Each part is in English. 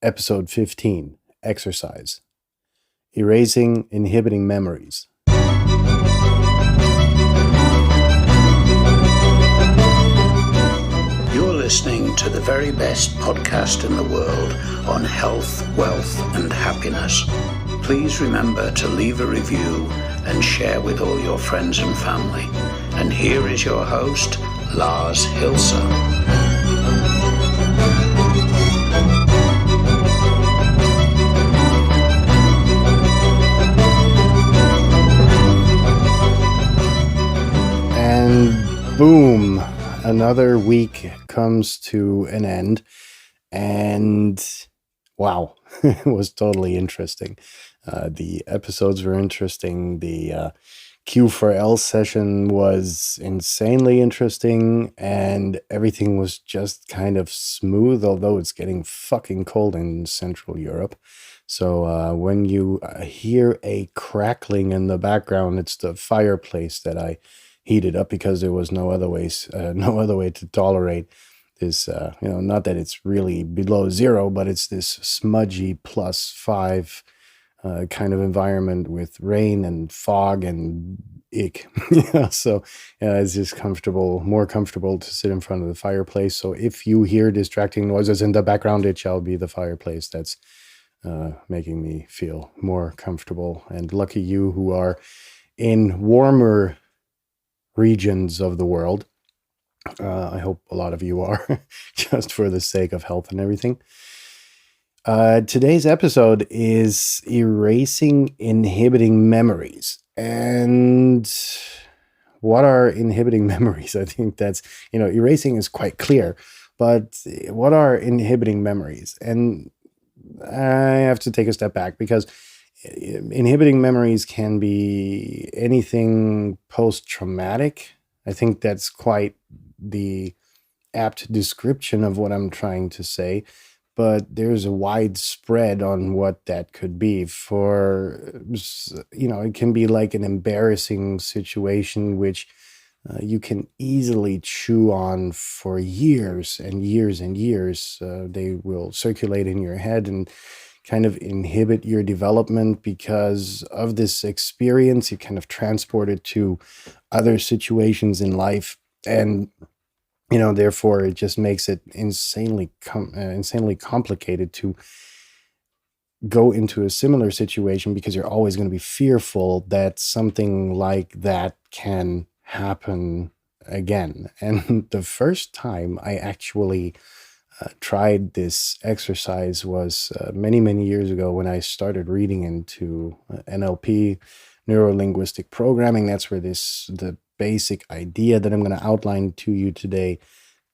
Episode 15, Exercise. Erasing Inhibiting Memories. You're listening to the very best podcast in the world on health, wealth, and happiness. Please remember to leave a review and share with all your friends and family. And here is your host, Lars Hilser. And boom, another week comes to an end, and wow, it was totally interesting. The episodes were interesting. The Q4L session was insanely interesting, and everything was just kind of smooth, although it's getting fucking cold in Central Europe. So when you hear a crackling in the background, it's the fireplace that I heated up because there was no other way to tolerate this. Not that it's really below zero, but it's this smudgy +5 kind of environment with rain and fog and ick. So it's just more comfortable to sit in front of the fireplace. So if you hear distracting noises in the background, it shall be the fireplace that's making me feel more comfortable. And lucky you who are in warmer regions of the world. I hope a lot of you are, just for the sake of health and everything. Today's episode is erasing inhibiting memories. And what are inhibiting memories? I think that's, erasing is quite clear, but what are inhibiting memories? And I have to take a step back because inhibiting memories can be anything post-traumatic. I think that's quite the apt description of what I'm trying to say, but there's a wide spread on what that could be. It can be like an embarrassing situation which you can easily chew on for years and years and years. They will circulate in your head and kind of inhibit your development because of this experience. You kind of transport it to other situations in life, and therefore it just makes it insanely complicated to go into a similar situation because you're always going to be fearful that something like that can happen again. And the first time I actually tried this exercise was many, many years ago when I started reading into NLP, neuro-linguistic programming. That's where the basic idea that I'm going to outline to you today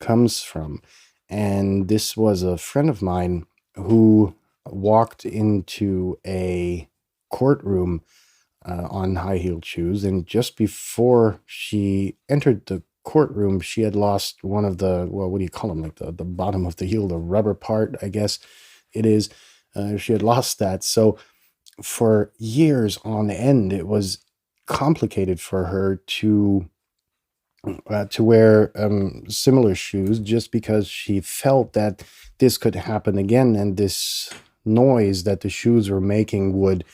comes from. And this was a friend of mine who walked into a courtroom on high-heeled shoes, and just before she entered the courtroom, she had lost one of the, what do you call them, like the bottom of the heel, the rubber part, I guess it is. She had lost that. So for years on end, it was complicated for her to wear similar shoes, just because she felt that this could happen again, and this noise that the shoes were making would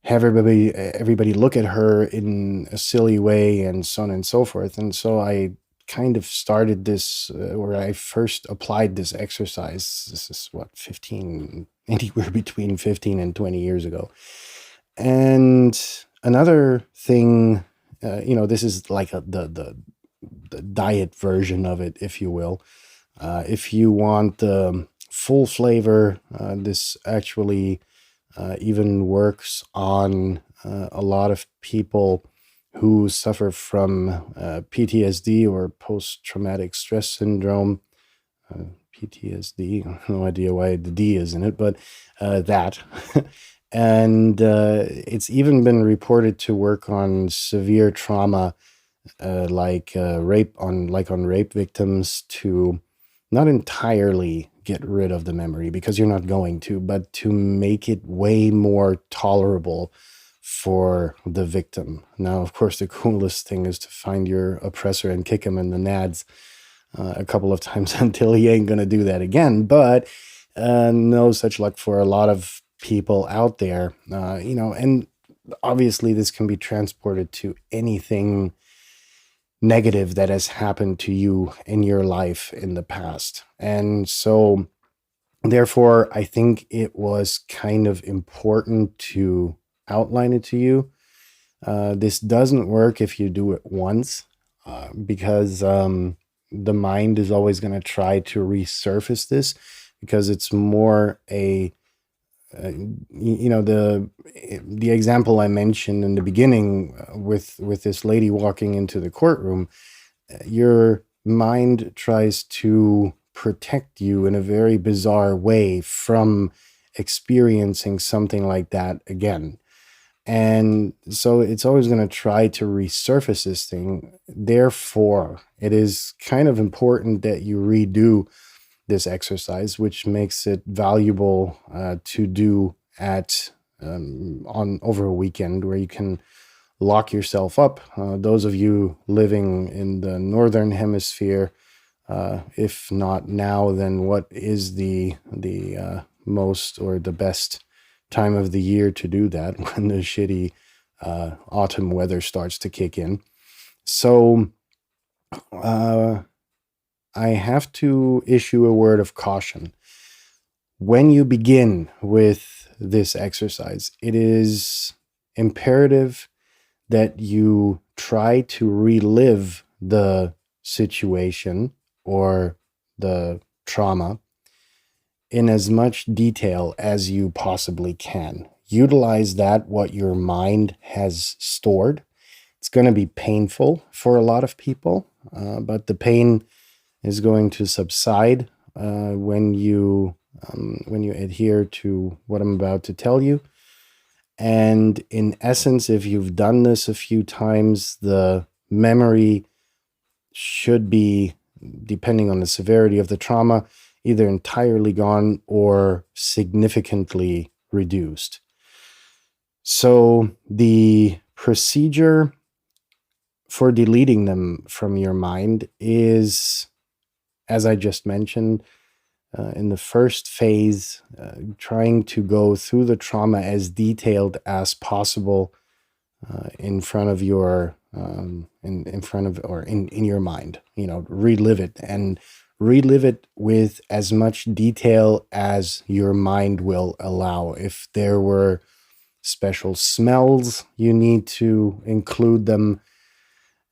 have everybody look at her in a silly way, and so on and so forth. And so I kind of started this, where I first applied this exercise. This is anywhere between 15 and 20 years ago. And another thing, this is like the diet version of it, if you will. If you want the full flavor, this actually even works on a lot of people who suffer from PTSD, or post-traumatic stress syndrome. PTSD, no idea why the D is in it, but that. And it's even been reported to work on severe trauma, like rape victims, to not entirely get rid of the memory, because you're not going to, but to make it way more tolerable for the victim. Now, of course, the coolest thing is to find your oppressor and kick him in the nads a couple of times until he ain't going to do that again. But No such luck for a lot of people out there, and obviously this can be transported to anything negative that has happened to you in your life in the past. And so, therefore, I think it was kind of important to outline it to you. This doesn't work if you do it once, because the mind is always going to try to resurface this because it's more a the example I mentioned in the beginning, with this lady walking into the courtroom. Your mind tries to protect you in a very bizarre way from experiencing something like that again. And so it's always going to try to resurface this thing. Therefore, it is kind of important that you redo this exercise, which makes it valuable to do at on over a weekend where you can lock yourself up. Those of you living in the northern hemisphere, if not now, then what is the most or the best time of the year to do that? When the shitty autumn weather starts to kick in. So I have to issue a word of caution. When you begin with this exercise, it is imperative that you try to relive the situation or the trauma in as much detail as you possibly can. Utilize that, what your mind has stored. It's going to be painful for a lot of people, but the pain is going to subside when you adhere to what I'm about to tell you. And in essence, if you've done this a few times, the memory should be, depending on the severity of the trauma, either entirely gone or significantly reduced. So the procedure for deleting them from your mind is, as I just mentioned, in the first phase, trying to go through the trauma as detailed as possible in front of your in front of, or in your mind. Relive it, and relive it with as much detail as your mind will allow. If there were special smells, you need to include them.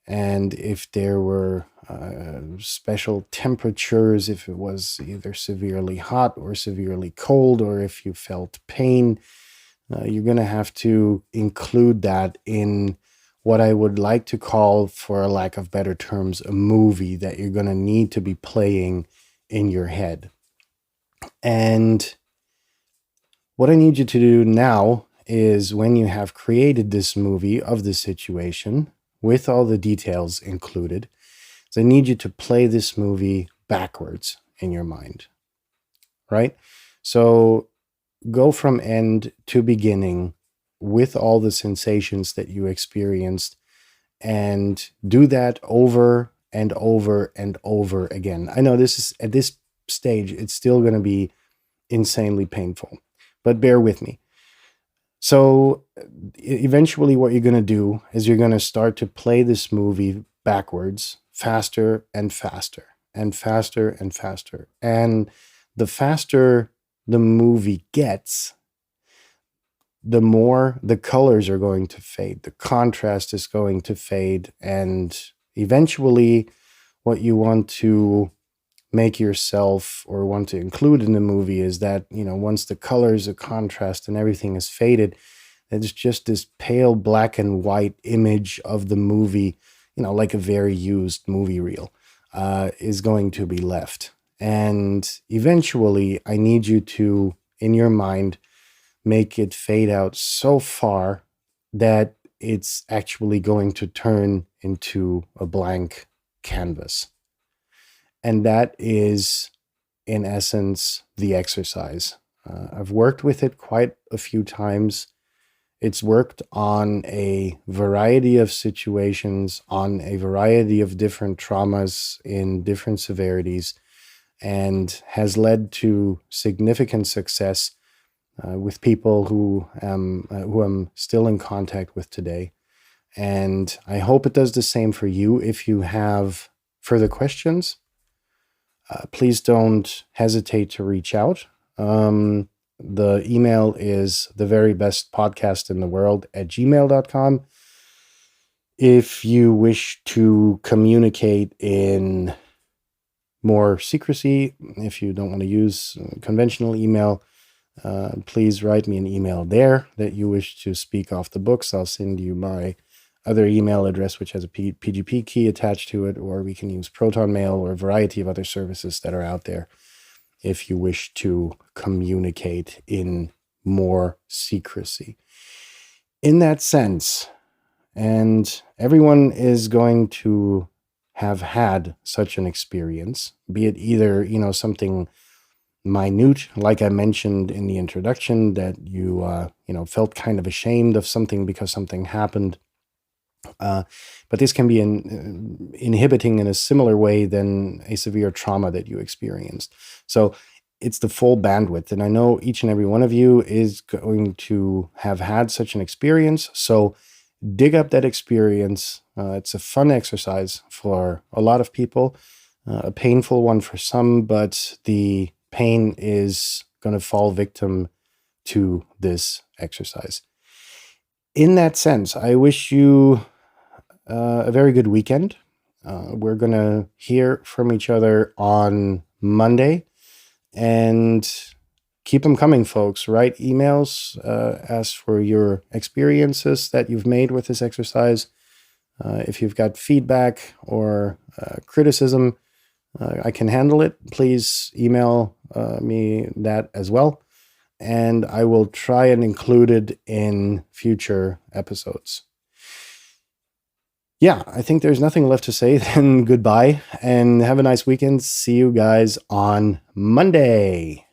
And if there were special temperatures, if it was either severely hot or severely cold, or if you felt pain, you're going to have to include that in what I would like to call, for a lack of better terms, a movie that you're going to need to be playing in your head. And what I need you to do now is, when you have created this movie of the situation, with all the details included, I need you to play this movie backwards in your mind, right? So go from end to beginning with all the sensations that you experienced, and do that over and over and over again. I know this is, at this stage, it's still going to be insanely painful, but bear with me. So eventually what you're going to do is you're going to start to play this movie backwards, faster and faster and faster and faster. And the faster the movie gets, the more the colors are going to fade, the contrast is going to fade, and eventually what you want to make yourself, or want to include in the movie, is that, once the colors, the contrast, and everything is faded, it's just this pale black and white image of the movie, like a very used movie reel, is going to be left. And eventually, I need you to, in your mind, make it fade out so far that it's actually going to turn into a blank canvas. And that is, in essence, the exercise. I've worked with it quite a few times. It's worked on a variety of situations, on a variety of different traumas in different severities. and has led to significant success with people who I'm still in contact with today. And I hope it does the same for you. If you have further questions, please don't hesitate to reach out. The email is theverybestpodcastintheworld@gmail.com. If you wish to communicate in more secrecy, if you don't want to use conventional email, please write me an email there that you wish to speak off the books. I'll send you my other email address, which has a PGP key attached to it, or we can use Proton Mail or a variety of other services that are out there if you wish to communicate in more secrecy. In that sense, and everyone is going to have had such an experience, be it either, something minute, like I mentioned in the introduction, that you, felt kind of ashamed of something because something happened. But this can be inhibiting in a similar way than a severe trauma that you experienced. So it's the full bandwidth. And I know each and every one of you is going to have had such an experience. So dig up that experience. It's a fun exercise for a lot of people, a painful one for some, but the pain is going to fall victim to this exercise. In that sense, I wish you a very good weekend. We're going to hear from each other on Monday, and keep them coming, folks. Write emails, ask for your experiences that you've made with this exercise. If you've got feedback or criticism, I can handle it. Please email me that as well, and I will try and include it in future episodes. Yeah, I think there's nothing left to say than goodbye and have a nice weekend. See you guys on Monday.